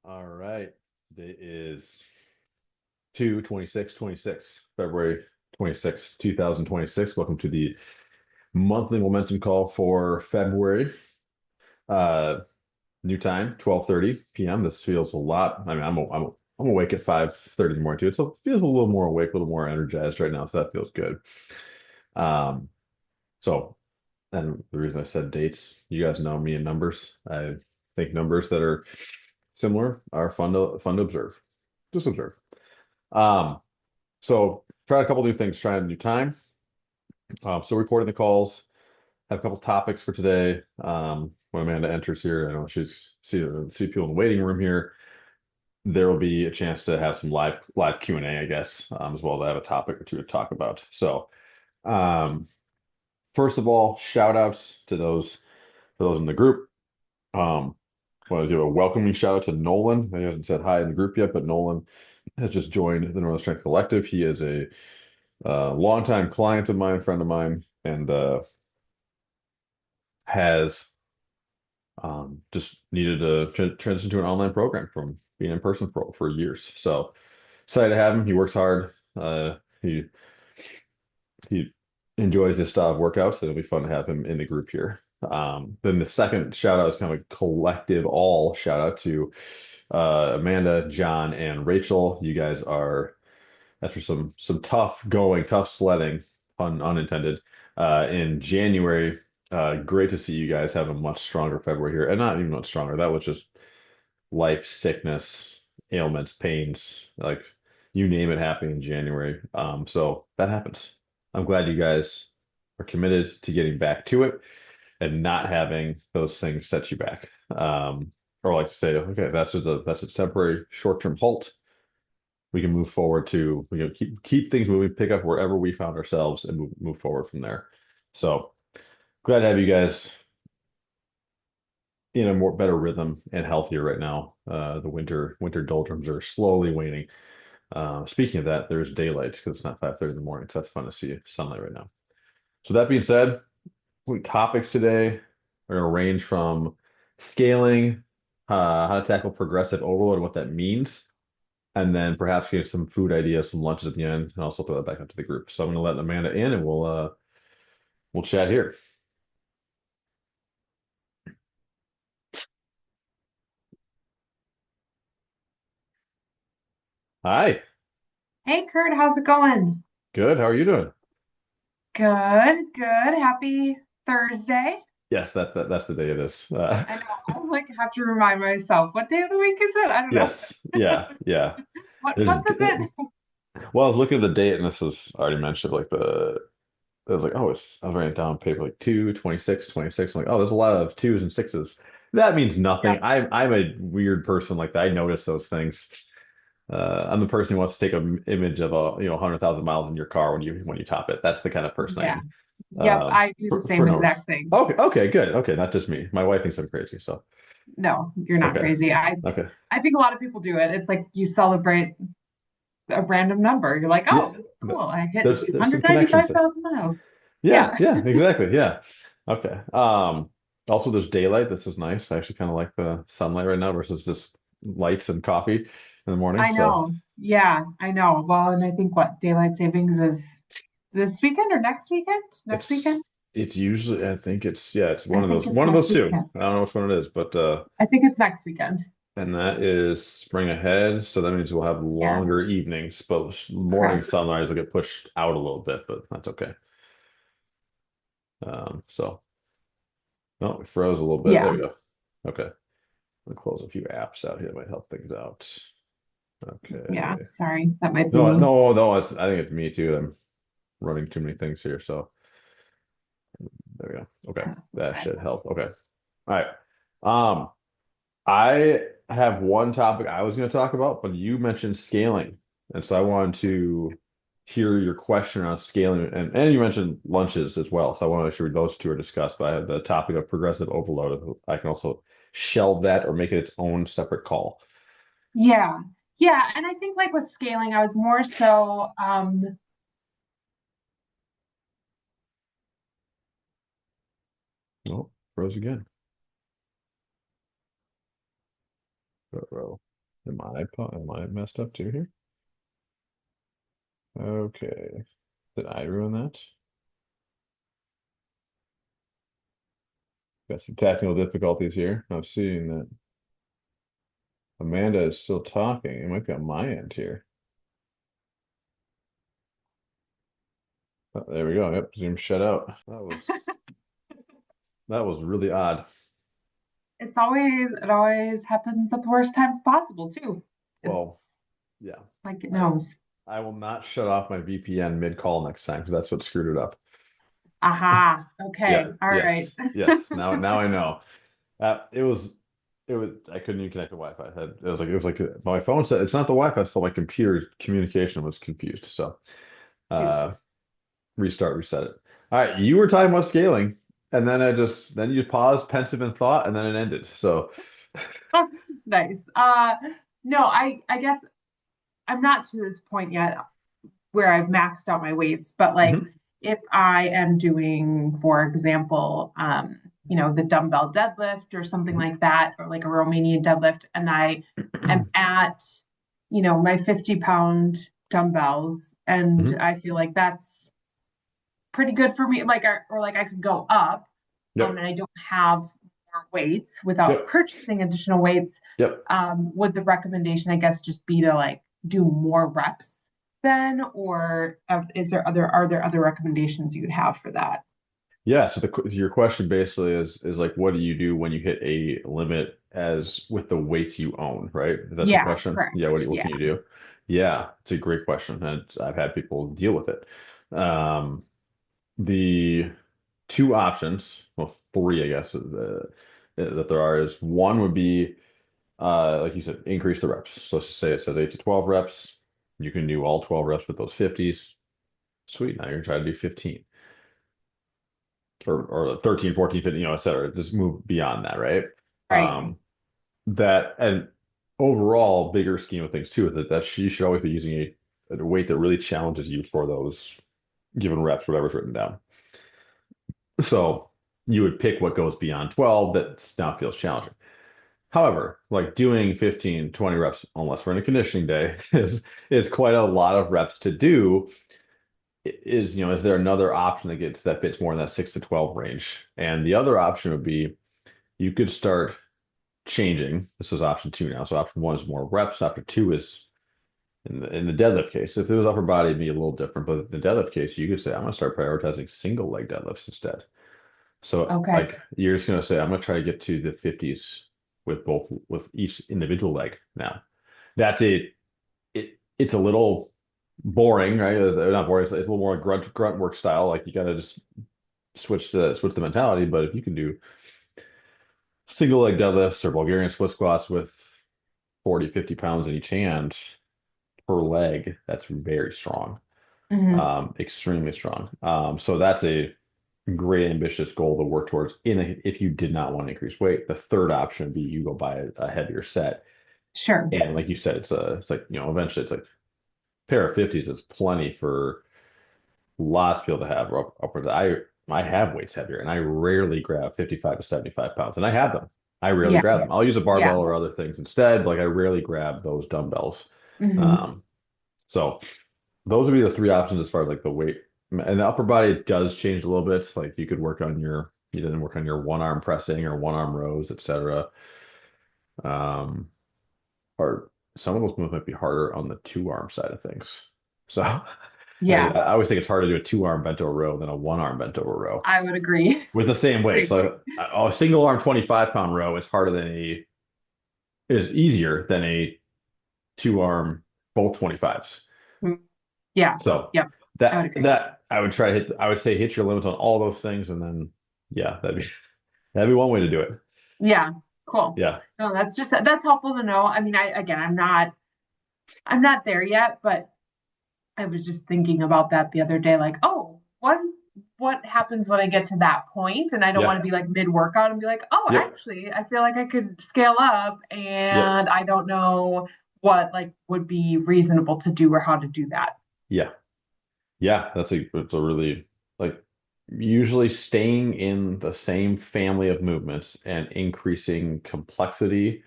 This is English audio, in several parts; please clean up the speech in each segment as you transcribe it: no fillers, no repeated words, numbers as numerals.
All right. Today is 2/26/26, February 26, 2026. Welcome to the monthly momentum call for February. Uh, New time, 12:30 p.m. This feels a lot. I mean, I'm awake at 5:30 in the morning too. It feels a little more awake, a little more energized right now, so that feels good. Um, so and the reason I said dates, you guys know me and numbers. I think numbers that are similar are fun to observe. Just observe. Um, so tried a couple new things, trying a new time. So recording the calls, have a couple topics for today. When Amanda enters here, I know she's see people in the waiting room here. There will be a chance to have some live Q&A, I guess, as well as I have a topic or two to talk about. So um, first of all, shout outs to those for those in the group. Um, I want to do a welcoming shout out to Nolan. He hasn't said hi in the group yet, but Nolan has just joined the Northern Strength Collective. He is a longtime client of mine, friend of mine, and has just needed to transition to an online program from being in person for years. So excited to have him. He works hard. He enjoys this style of workouts. So it'll be fun to have him in the group here. Then the second shout out is kind of a collective all shout out to Amanda, John, and Rachel. You guys are after some tough sledding, unintended, in January. Great to see you guys have a much stronger February here, and not even much stronger. That was just life, sickness, ailments, pains, like you name it happening in January. So that happens. I'm glad you guys are committed to getting back to it and not having those things set you back. Or like to say, okay, that's a temporary short-term halt. We can move forward to keep things moving, pick up wherever we found ourselves and move forward from there. So glad to have you guys in a more better rhythm and healthier right now. The winter doldrums are slowly waning. Speaking of that, there's daylight because it's not 5:30 in the morning, so that's fun to see sunlight right now. So that being said, topics today are going to range from scaling, how to tackle progressive overload and what that means, and then perhaps get some food ideas, some lunches at the end, and also throw that back into the group. So I'm going to let Amanda in, and we'll chat here. Hi, Hey Kurt, how's it going? good. How are you doing? Good, good. Happy Thursday. Yes, that's the day it is. I know. I like have to remind myself, what day of the week is it? I don't know. Yes, yeah, yeah. What There's month is it? well, I was looking at the date, and this was already mentioned. Like I was like, oh, I was writing it down on paper like 2/26/26. I'm like, oh, there's a lot of twos and sixes. That means Yeah. nothing. I'm a weird person like that. I notice those things. I'm the person who wants to take an image of 100,000 miles in your car when you top it. That's the kind of person I Yeah. am. Yep, I do the For same no reason. exact thing. Okay, okay, good. Okay, not just me. My wife thinks I'm crazy. So No, you're not okay, crazy. okay, I think a lot of people do it. It's like you celebrate a random number. You're like, yeah. oh, it's cool. I hit There's some connections there. 295,000 miles. Yeah, Yeah. yeah, exactly. Yeah. Okay. Also there's daylight. This is nice. I actually kind of like the sunlight right now versus just lights and coffee in the morning. I So know. Yeah, I know. Well, and I think what daylight savings is this weekend or next weekend? Next it's weekend? it's usually I think it's yeah, it's I one of think those it's one of next those two. weekend. I don't know which one it is, but I think it's next weekend. and that is spring ahead. So that means we'll have Yeah, longer evenings, but morning correct. sunrise will get pushed out a little bit, but that's okay. So no, it froze a little bit. There Yeah, we go. Okay. Let me close a few apps out here that might help things out. yeah. Okay. Sorry, that might be No, me. no, no. I think it's me too. I'm running too many things here. So there we go. Okay, that Okay. should help. Okay. All right. Um, I have one topic I was going to talk about, but you mentioned scaling, and so I wanted to hear your question on scaling, and you mentioned lunches as well. So I want to make sure those two are discussed. But I have the topic of progressive overload. I can also shelve that or make it its own separate call. Yeah, yeah. And I think like with scaling, I was more so Oh, froze again. Bro. Am I messed up too here? Okay. Did I ruin that? Got some technical difficulties here. I'm seeing that Amanda is still talking. It might be on my end here. Oh, there we go. Yep, Zoom shut out. That was really odd. It always happens at the worst times possible too. Well, It's yeah. like it I knows. I will not shut off my VPN mid-call next time because that's what screwed it up. Aha. Yeah, Okay. All right. yes, yes. Now I know. It was I couldn't even connect to Wi-Fi. It was like my phone said it's not the Wi-Fi, so my computer communication was confused. So Shoot. uh reset it. All right, you were talking about scaling, and then you paused, pensive in thought, and then it ended. So Nice. No, I guess I'm not to this point yet where I've maxed out my weights, but like mhm, if I am doing, for example, the dumbbell deadlift or something mhm, like that, or like a Romanian deadlift, and I am at, my 50-pound dumbbells, and mhm. I feel like that's pretty good for me. Like, or like I could go up, Yep, and I don't have more weights without yep, purchasing additional weights. yep. Would the recommendation, I guess, just be to like do more reps then, or are there other recommendations you would have for that? Yeah, so your question basically is like, what do you do when you hit a limit as with the weights you own, right? Is that the Yeah, question? correct. Yeah, what Yeah. can you do? Yeah, it's a great question, and I've had people deal with it. Um, the two options, well, three, I guess, that there are is one would be, like you said, increase the reps. So say it says 8 to 12 reps. You can do all 12 reps with those 50s. Sweet. Now you're gonna try to do 15 or 13, 14, 15, et cetera. Just move beyond that, right? Right. Um, that and overall, bigger scheme of things too, that you should always be using a weight that really challenges you for those given reps, whatever's written down. So you would pick what goes beyond 12 that now feels challenging. However, like doing 15, 20 reps, unless we're in a conditioning day, is quite a lot of reps to do. Is there another option that fits more in that 6 to 12 range? And the other option would be you could start changing. This is option two now. So option one is more reps. Option two is in the deadlift case. If it was upper body, it'd be a little different. But in the deadlift case, you could say, I'm going to start prioritizing single leg deadlifts instead. So Okay. like you're just going to say, I'm going to try to get to the 50s with each individual leg now. That's it's a little boring, right? Not boring. It's a little more grunt work style. Like you got to just switch the mentality. But if you can do single leg deadlifts or Bulgarian split squats with 40, 50 pounds in each hand per leg, that's very strong, Hmm. extremely strong. So that's a great ambitious goal to work towards if you did not want to increase weight. The third option would be you go buy a heavier set. Sure. And like you said, it's like, eventually it's like pair of 50s is plenty for lots of people to have upwards. I have weights heavier and I rarely grab 55 to 75 pounds and I have them. I rarely Yeah. grab them. I'll use a Yeah. barbell or other things instead. Like I rarely grab those dumbbells. Hmm. Um, so those would be the three options as far as like the weight and the upper body does change a little bit. Like you didn't work on your one arm pressing or one arm rows, etc. Um, or some of those moves might be harder on the two arm side of things. So Yeah. I always think it's harder to do a two arm bent over row than a one arm bent over row I would agree. with the same weight. Agree. So a single arm 25-pound row is easier than a two arm both 25s. Mm. Yeah. So Yep. I would agree. that I would try to I would say hit your limits on all those things, and then yeah, that'd be one way to do it. Yeah. Cool. Yeah, No, that's helpful to know. I mean, I'm not there yet, but I was just thinking about that the other day, like, oh, what happens when I get to that point? And I don't want yeah, to be like mid workout and be like, oh, yep, actually, I feel like I could scale up, yep, and I don't know what like would be reasonable to do or how to do that. yeah, yeah. It's a really like usually staying in the same family of movements and increasing complexity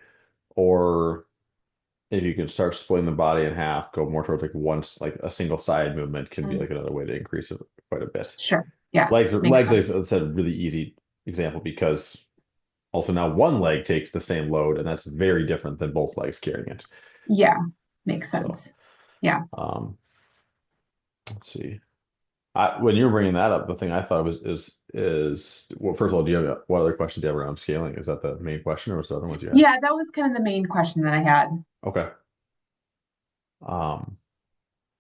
or if you can start splitting the body in half, go more towards like like a single side movement can be Mm, like another way to increase it quite a bit. sure. Yeah, makes Legs, sense. I said, really easy example because also now one leg takes the same load, and that's very different than both legs carrying it. Yeah, makes So, sense. Yeah. um, let's see. When you were bringing that up, the thing I thought was well, first of all, do you have what other questions do you have around scaling? Is that the main question, or was there other ones you had? Yeah, that was kind of the main question that I had. Okay. Um,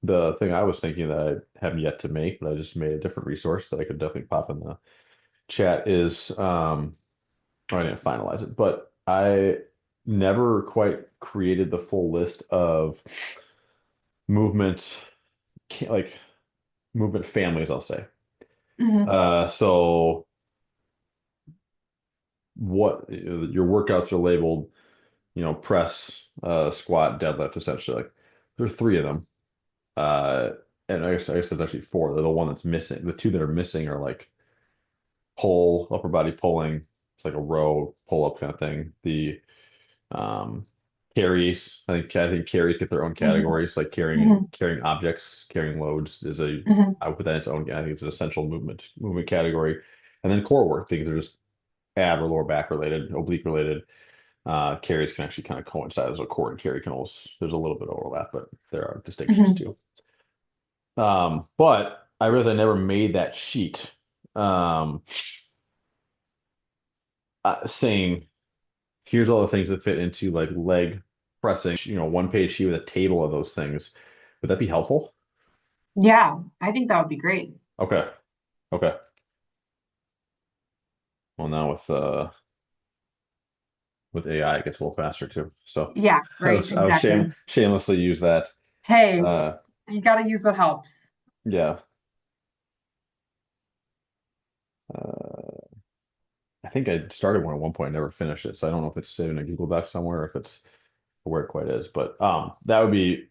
the thing I was thinking that I have yet to make, but I just made a different resource that I could definitely pop in the chat is oh, I didn't finalize it, but I never quite created the full list of movement like movement families, I'll say. Hmm. So what your workouts are labeled, press, squat, deadlift, essentially. Like there are three of them. Uh, and I guess there's actually four. They're the one that's missing. The two that are missing are like pull, upper body pulling. It's like a row pull up kind of thing. The um carries, I think carries get their own Hmm. categories, like Hmm. carrying objects, carrying loads is Hmm. I would put that in its own, I think it's an essential movement category. And then core work, things that are just ab or lower back related, oblique related. Carries can actually kind of coincide as a core and carry can almost, there's a little bit of overlap, but there are distinctions Hmm. too. But I realized I never made that sheet. Um, saying here's all the things that fit into like leg pressing, one page sheet with a table of those things. Would that be helpful? Yeah, I think that would be great. Okay. Okay. Well, now with AI, it gets a little faster too. So Yeah, right, I was exactly. shamelessly use that. Hey, Uh, you got to use what helps. yeah. Uh, I think I started one at one point, never finished it. So I don't know if it's saved in a Google Doc somewhere or if it's where it quite is. But that would be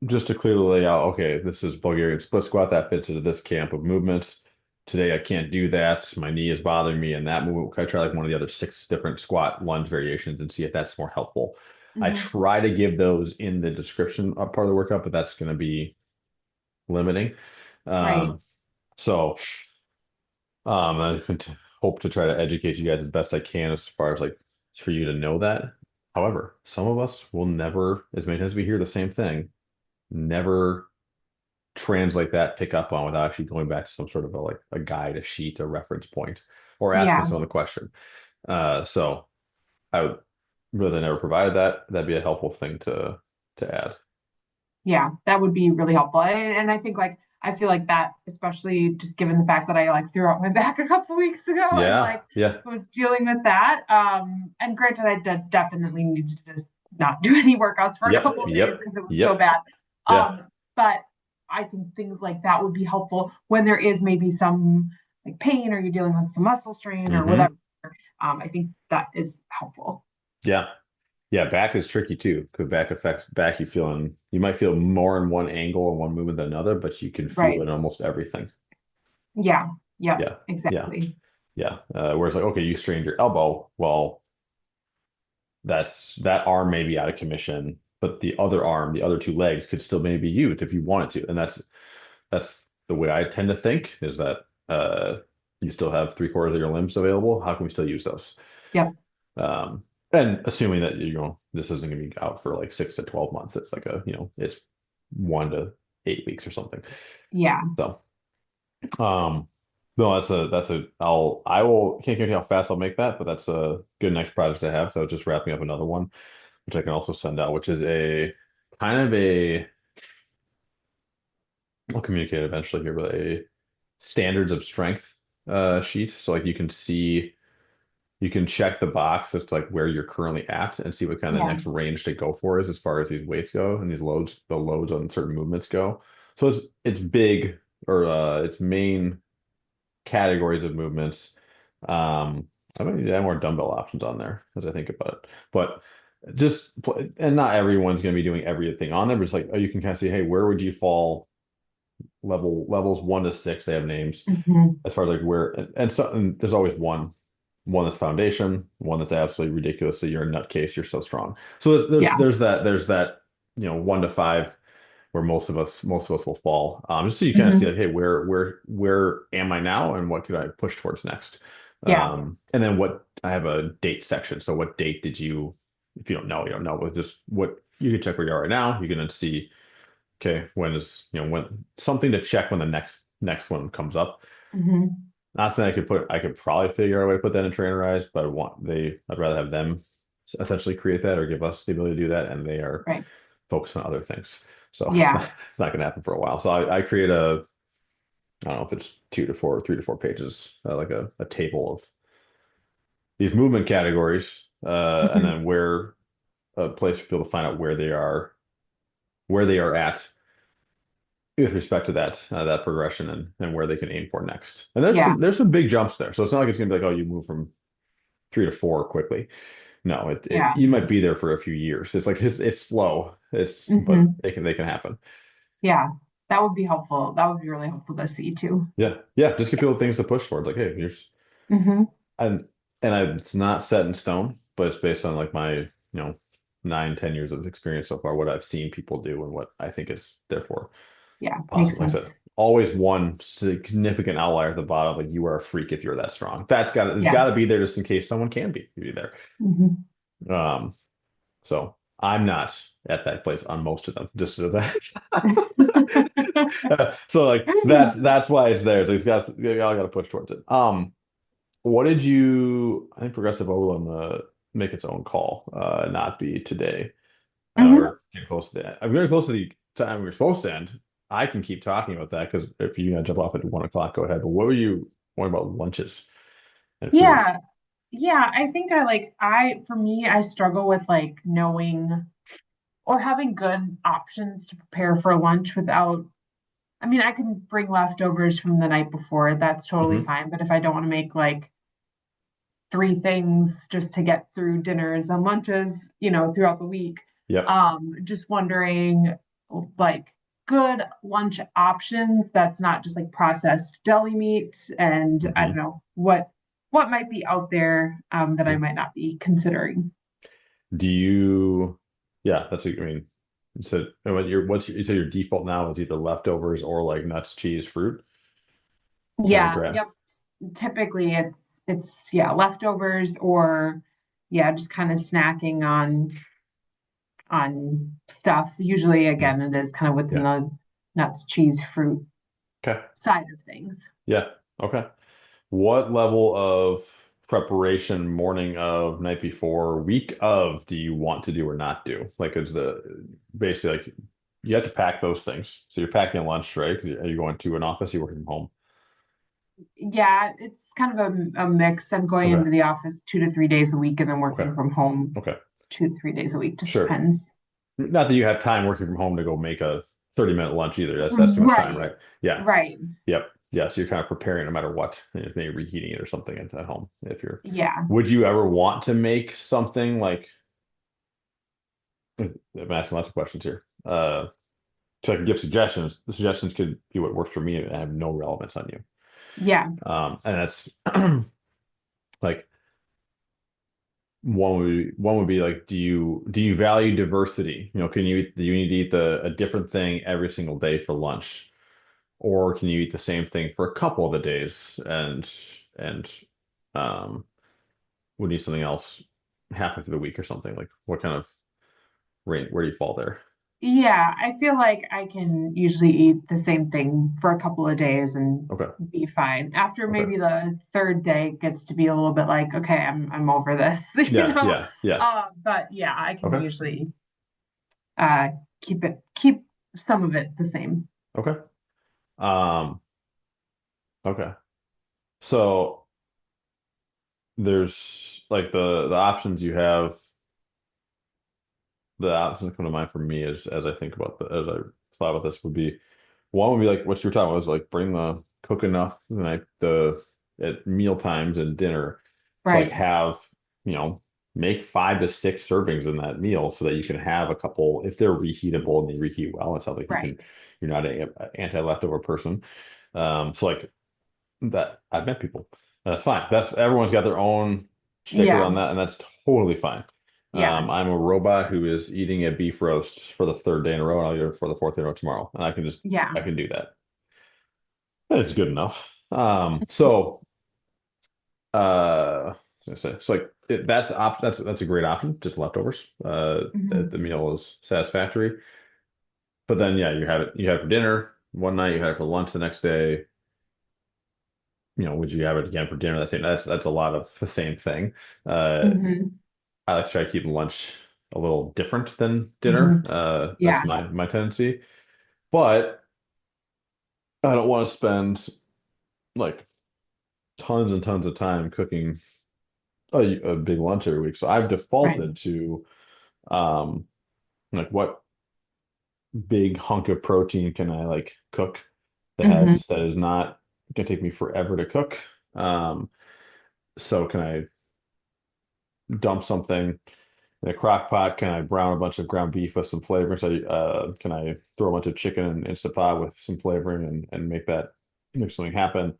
just to clearly lay out, okay, this is Bulgarian split squat that fits into this camp of movements. Today I can't do that. My knee is bothering me, and that movement. Can I try like one of the other six different squat lunge variations and see if that's more helpful? I Hmm. try to give those in the description of part of the workout, but that's going to be limiting. Right. Um, so I could hope to try to educate you guys as best I can as far as like for you to know that. However, some of us will never, as many times we hear the same thing, never translate that, pick up on without actually going back to some sort of like a guide, a sheet, a reference point, or asking Yeah. someone the question. So I would really never provided that. That'd be a helpful thing to add. Yeah, that would be really helpful. And I think like I feel like that, especially just given the fact that I like threw out my back a couple weeks ago and Yeah, like yeah, was dealing with that. And granted, I did definitely needed to just not do any workouts for a yep, couple of days yep, because it was so yep, bad. yeah. But I think things like that would be helpful when there is maybe some like pain or you're dealing with some muscle strain or whatever. Hmm. I think that is helpful. Yeah. Yeah, back is tricky too, because back affects back. You might feel more in one angle and one movement than another, but you can feel it Right. in almost everything. Yeah. Yep. Yeah, yeah, Exactly. yeah. Whereas like, okay, you strained your elbow. Well, that arm may be out of commission, but the other arm, the other two legs could still maybe be used if you wanted to. And that's the way I tend to think is that you still have three-quarters of your limbs available. How can we still use those? Yep. Um, and assuming that this isn't going to be out for like 6 to 12 months, it's like it's 1 to 8 weeks or something. Yeah. So no, I will can't guarantee how fast I'll make that, but that's a good next project to have. So just wrapping up another one, which I can also send out, which is a kind of a I'll communicate eventually here, but a standards of strength sheet. So like you can check the box as to like where you're currently at and see what kind of the Yeah. next range to go for is as far as these weights go and the loads on certain movements go. So it's big or its main categories of movements. I might need to add more dumbbell options on there as I think about it. But and not everyone's going to be doing everything on there, but it's like, oh, you can kind of see, hey, where would you fall levels 1 to 6, they have names Hmm. as far as like where, and so and there's always one. one that's foundation, one that's absolutely ridiculous. So you're a nutcase. You're so strong. So Yeah. there's that 1 to 5 where most of us will fall. Just so you kind of see Hmm. like, hey, where am I now, and what could I push towards next? Yeah. And then what I have a date section. So what date did you, if you don't know, you don't know, but just what you can check where you are right now. You can see, okay, when something to check when the next one comes up. Hmm. Not something I could probably figure out a way to put that in Trainerize, but I'd rather have them essentially create that or give us the ability to do that, and they are Right. focused on other things. So Yeah. it's not going to happen for a while. So I create I don't know if it's 2 to 4 or 3 to 4 pages, like a table of these movement categories, and Hmm. then where a place for people to find out where they are at with respect to that progression, and where they can aim for next. And Yeah. there's some big jumps there. So it's not like it's gonna be like, oh, you move from 3 to 4 quickly. No, it Yeah. you might be there for a few years. It's like it's slow. But Hmm. they can happen. Yeah. That would be helpful. That would be really helpful to see too. Yeah. Yeah. Just give people things to push towards. Like, hey, here's Hmm. and it's not set in stone, but it's based on like my, 9, 10 years of experience so far, what I've seen people do and what I think is therefore Yeah. Makes possible. Like I sense. said, always one significant outlier at the bottom. Like you are a freak if you're that strong. It's Yeah. got to be there just in case someone can be there. Hmm. Um, So I'm not at that place on most of them, just so that. So like that's why it's there. So you all got to push towards it. What did you? I think Progressive Overland make its own call, not be today. Hmm. We're getting close to that. I'm getting close to the time we are supposed to end. I can keep talking about that because if you're gonna jump off at 1 o'clock, go ahead. But what were you wondering about lunches and food? Yeah. Yeah. I think for me, I struggle with like knowing or having good options to prepare for lunch without, I mean, I can bring leftovers from the night before. That's totally Hmm. fine. But if I don't want to make like three things just to get through dinners and lunches, throughout the week, Yep. just wondering like good lunch options that's not just like processed deli meat and I don't Hmm. know what might be out there that I might not be considering. Do you? Yeah, that's what I mean. So, you say your default now is either leftovers or like nuts, cheese, fruit kind of Yeah, grab. yep. Typically it's yeah, leftovers or yeah, just kind of snacking on stuff. Usually Yeah. again it is kind of within Yeah. the nuts, cheese, fruit Okay. side of things. Yeah. Okay. What level of preparation morning of, night before, week of do you want to do or not do? Like, is the basically like you have to pack those things. So you're packing a lunch, right? Are you going to an office? You're working from home. Yeah, it's kind of a mix. I'm going Okay. into the office 2 to 3 days a week and then Okay. working from home Okay. 2 to 3 days a week. Just Sure. depends. Not that you have time working from home to go make a 30-minute lunch either. That's too much time, Right. right? Yeah. Right. Yep. Yeah. So you're kind of preparing no matter what. Maybe reheating it or something at home. Yeah. Would you ever want to make something like, I'm asking lots of questions here. So I can give suggestions. The suggestions could be what works for me and have no relevance on you. Yeah. And that's like one would be like, do you value diversity? Do you need to eat a different thing every single day for lunch? Or can you eat the same thing for a couple of the days and um would need something else halfway through the week or something? Like what kind of range, where do you fall there? Yeah. I feel like I can usually eat the same thing for a couple of days and Okay. be fine. After Okay. maybe the third day it gets to be a little bit like, okay, I'm over this, Yeah, yeah, yeah. But yeah, I can Okay. usually uh keep some of it the same. Okay. Um, okay. So there's like the options you have, the options that come to mind for me as I think about as I thought about this would be, one would be like what you were talking about, was like bring cook enough like at meal times and dinner to like Right. have, you know, make 5 to 6 servings in that meal so that you can have a couple if they're reheatable and they reheat well. It sounds like Right. you're not an anti-leftover person. So like that I've met people. That's fine. That's everyone's got their own sticker Yeah. on that, and that's totally fine. Yeah. I'm a robot who is eating a beef roast for the third day in a row, and I'll eat it for the fourth day in a row tomorrow, and Yeah. I can do that. It's good enough. So so like that's a great option, just leftovers. The Mhm. meal is satisfactory, but then yeah, you have it for dinner one night, you have it for lunch the next day. Would you have it again for dinner? That's a lot of the same thing. Uh, Mhm. I like to try to keep lunch a little different than dinner. Mhm. That's Yeah. my tendency. But I don't want to spend like tons and tons of time cooking a big lunch every week. So I've Right. defaulted to um like what big hunk of protein can I like cook Mhm. that is not gonna take me forever to cook. Um, so can I dump something in a crock pot? Can I brown a bunch of ground beef with some flavoring? So, can I throw a bunch of chicken in Instant Pot with some flavoring and make something happen?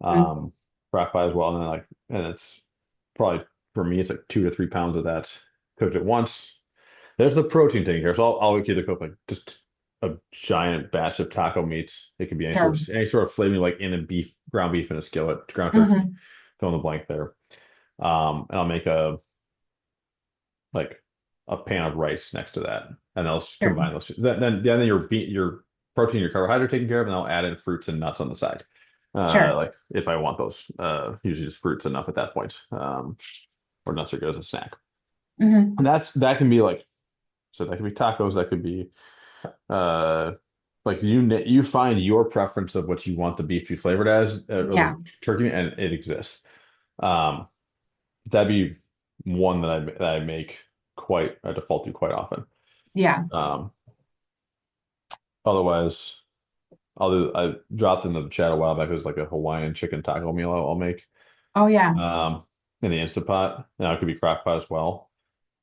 Mhm. Um, Crock pot as well, and then and it's probably for me, it's like 2 to 3 pounds of that cooked at once. There's the protein thing here, so I'll either cook like just a giant batch of taco meat. It could be Sure. any sort of flavoring, like in a ground beef in a skillet, ground turkey, Mhm. fill in the blank there. And I'll make like a pan of rice next to that, and I'll Sure. combine those. Then your protein, your carbohydrate taken care of, and I'll add in fruits and nuts on the side. Sure. Like if I want those, usually just fruits enough at that point, or nuts are good as a snack. Mhm. And that can be so that could be tacos, that could be uh like you find your preference of what you want the beef to be flavored as, or Yeah. the turkey, and it exists. Um, that'd be one that I make quite a default to quite often. Yeah. Um, Otherwise, I dropped in the chat a while back. It was like a Hawaiian chicken taco meal I'll make Oh yeah. um, in the Instant Pot. Now it could be crock pot as well.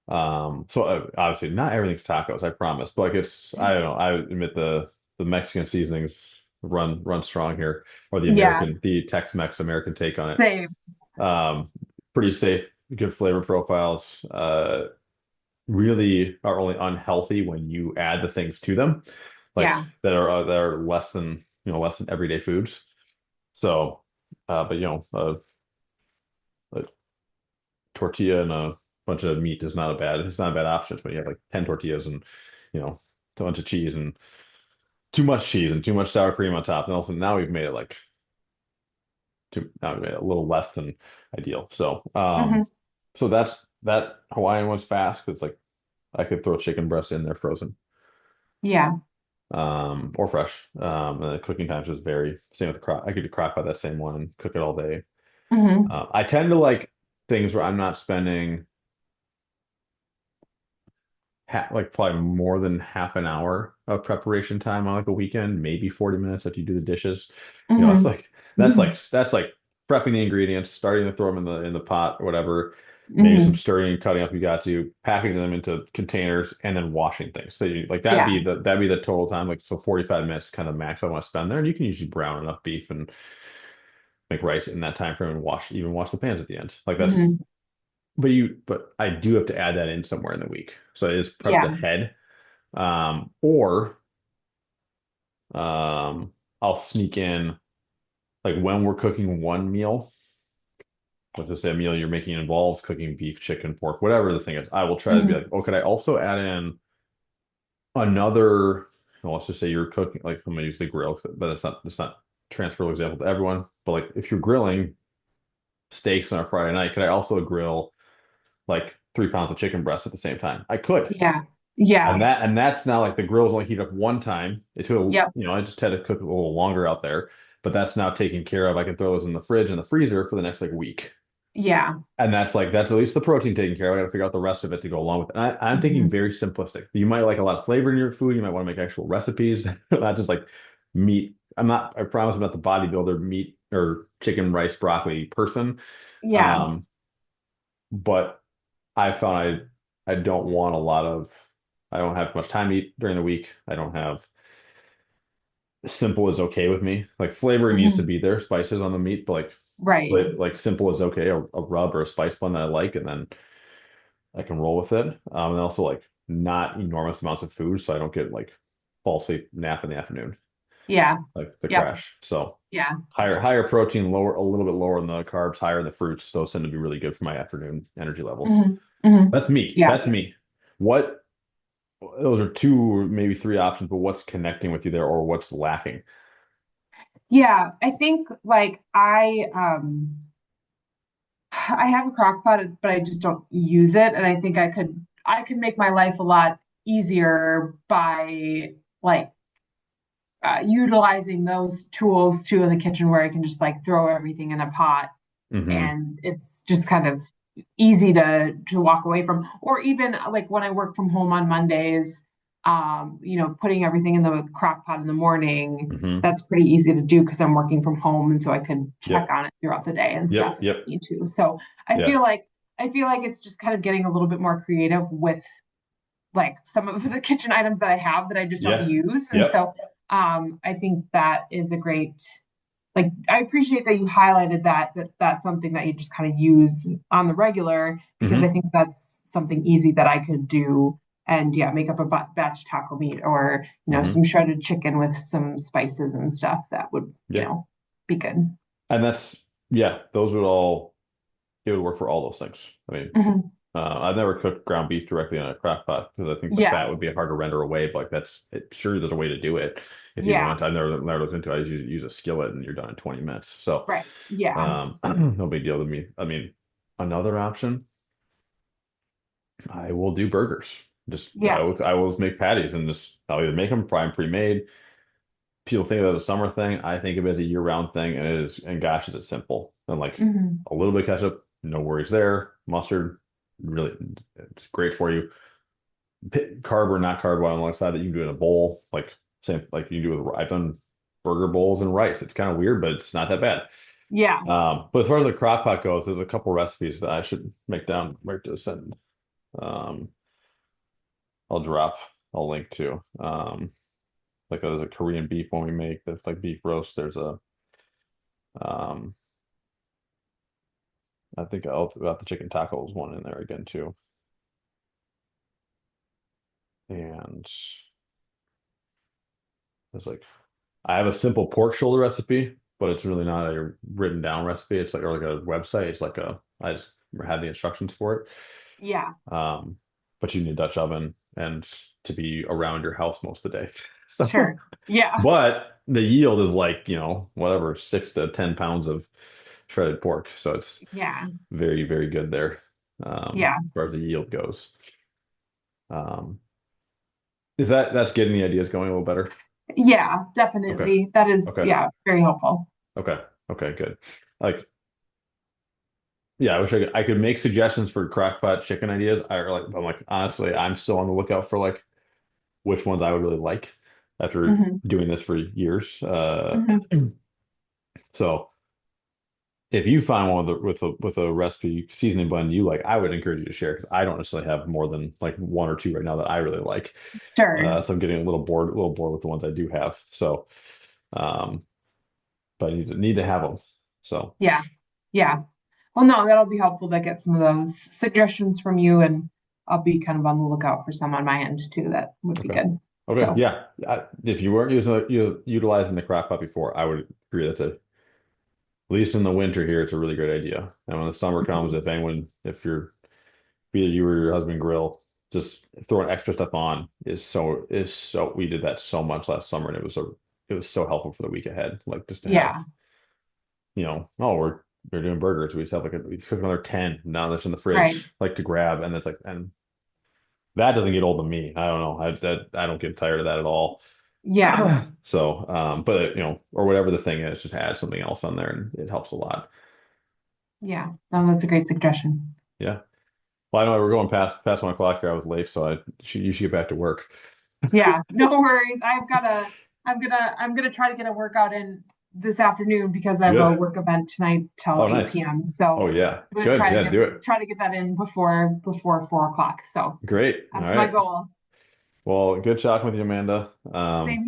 So obviously not everything's tacos, I promise. But like I don't know. I admit the Mexican seasonings run strong here, or Yeah. the Tex-Mex American take on it. Same. Pretty safe, good flavor profiles. Really are only unhealthy when you add the things to them, like Yeah. that are less than everyday foods. So, but a tortilla and a bunch of meat is not a bad option. But you have like 10 tortillas and a bunch of cheese and too much cheese and too much sour cream on top, and also now we've made it now we've made it a little less than ideal. Mhm. So that Hawaiian was fast because like I could throw chicken breasts in there frozen, Yeah. or fresh. And the cooking times just vary. Same with the crock. I could do crock pot that same one and cook it all day. Mhm. I tend to like things where I'm not spending like probably more than half an hour of preparation time on like a weekend, maybe 40 minutes if you do the dishes. It's Mhm. like that's like prepping the ingredients, starting to throw them in the pot or whatever, maybe some Mhm. stirring and cutting up you got to, packaging them into containers and then washing things. So like Yeah. that'd be the total time. Like so 45 minutes kind of max I want to spend there. And you can usually brown enough beef and make rice in that time frame and wash the pans at the end. Like that's Mhm. but I do have to add that in somewhere in the week. So it is prepped Yeah. ahead. Or I'll sneak in like when we're cooking one meal, let's just say a meal you're making involves cooking beef, chicken, pork, whatever the thing is. I will try to be Mhm. like, oh, could I also add in another, well, let's just say you're cooking, like I'm gonna use the grill, but it's not transferable example to everyone. But like if you're grilling steaks on a Friday night, could I also grill like 3 pounds of chicken breast at the same time? I could. Yeah. Yeah. And that's now like the grill's only heat up one time. It took, Yep. I just had to cook a little longer out there, but that's now taken care of. I can throw those in the fridge and the freezer for the next like week. Yeah. And that's at least the protein taken care of. I got to figure out the rest of it to go along with it. And I'm thinking Mhm. very simplistic. You might like a lot of flavor in your food. You might want to make actual recipes, not just like meat. I promise I'm not the bodybuilder meat or chicken, rice, broccoli person. Yeah. Um, but I found I don't want I don't have much time to eat during the week. I don't have simple is okay with me. Like flavor needs to Mhm. be there, spices on the meat, but Right. like simple is okay. A rub or a spice blend that I like, and then I can roll with it. And also like not enormous amounts of food, so I don't get like fall asleep nap in the afternoon, Yeah. like the Yep. crash. So Yeah. higher protein, lower a little bit lower in the carbs, higher in the fruits. Those tend to be really good for my afternoon energy levels. Hmm. Hmm. That's me. Yeah. That's me. What those are two, maybe three options, but what's connecting with you there or what's lacking? Yeah. I think like I have a crock pot, but I just don't use it. And I think I could make my life a lot easier by like utilizing those tools too in the kitchen where I can just like throw everything in a pot Hmm. and it's just kind of easy to walk away from. Or even like when I work from home on Mondays, putting everything in the crock pot in the morning, Hmm. that's pretty easy to do because I'm working from home and so I could check Yep. on it throughout the day and stuff Yep. if Yep. I need to. So I Yeah. feel like I feel like it's just kind of getting a little bit more creative with like some of the kitchen items that I have that I just don't Yeah. use. And Yep. so I think that is a great like I appreciate that you highlighted that that's something that you just kind of use on the regular because I Hmm. think that's something easy that I could do and yeah, make up a batch taco meat or Hmm. some shredded chicken with some spices and stuff that would Yeah. be good. And that's, yeah, those would all, it would work for all those things. I mean, Hmm. I've never cooked ground beef directly in a crock pot because I think the Yeah, fat would be hard to render away, but like sure there's a way to do it if you yeah, want. I've never looked into it. I just use a skillet and you're done in 20 minutes. So, right, yeah, no big deal to me. I mean, another option, I will do burgers. Just yeah, I will just make patties and just I'll either make them, fry them pre-made. People think of it as a summer thing. I think of it as a year-round thing, and it is, and gosh, is it simple. And like hmm, a little bit of ketchup, no worries there. Mustard, really, it's great for you. Carb or not carb, on one side that you can do in a bowl, like same like you do with I've done burger bowls and rice. It's kind of weird, but it's not that bad. yeah, But as far as the crock pot goes, there's a couple recipes that I should make down right to send. Um, I'll drop. I'll link to. Like there's a Korean beef one we make that's like beef roast. There's a um I think I'll got the chicken tacos one in there again too. And it's like I have a simple pork shoulder recipe, but it's really not a written down recipe. It's like or like a website. It's like a I just had the instructions for it. yeah, Um, but you need a Dutch oven and to be around your house most of the day. So, sure, yeah, but the yield is like, whatever, 6 to 10 pounds of shredded pork. So it's yeah, very, very good there, yeah. as far as the yield goes. Um, is that's getting the ideas going a little better? Yeah, Okay. definitely. That is, Okay. yeah, very helpful. Okay. Okay. Good. Like, yeah, I wish I could make suggestions for crockpot chicken ideas. I'm like, honestly, I'm still on the lookout for like which ones I would really like after Hmm. doing this for years. Hmm. So if you find one with a recipe seasoning blend you like, I would encourage you to share because I don't necessarily have more than like one or two right now that I really like. Sure. So I'm getting a little bored with the ones I do have. So, um, but I need to have them. So, Yeah. Yeah. Well, no, that'll be helpful to get some of those suggestions from you, and I'll be kind of on the lookout for some on my end too. That would be okay. good. Okay. So, Yeah. If you weren't utilizing the crock pot before, I would agree that's at least in the winter here, it's a really great idea. And when the summer comes, mhm. if you're either you or your husband grill, just throwing extra stuff on is so we did that so much last summer and it was so helpful for the week ahead. Like just to have, Yeah. oh, we're doing burgers. We just have we cook another 10 now that's in the Right. fridge, like to grab. And it's like, and that doesn't get old to me. I don't know. I don't get tired of that at all. Yeah. So, but or whatever the thing is, just add something else on there and it helps a lot. Yeah. No, that's a great suggestion. Yeah. Well, I know we're going past 1 o'clock here. I was late, so you should get back to work. Yeah. No worries. I'm gonna try to get a workout in this afternoon because I have a Good. work event tonight till Oh, 8 nice. p.m. So Oh, yeah. I'm gonna Good. Yeah, do it. try to get that in before 4 o'clock. So Great. All that's my right. goal. Well, good talking with you, Amanda. Same here.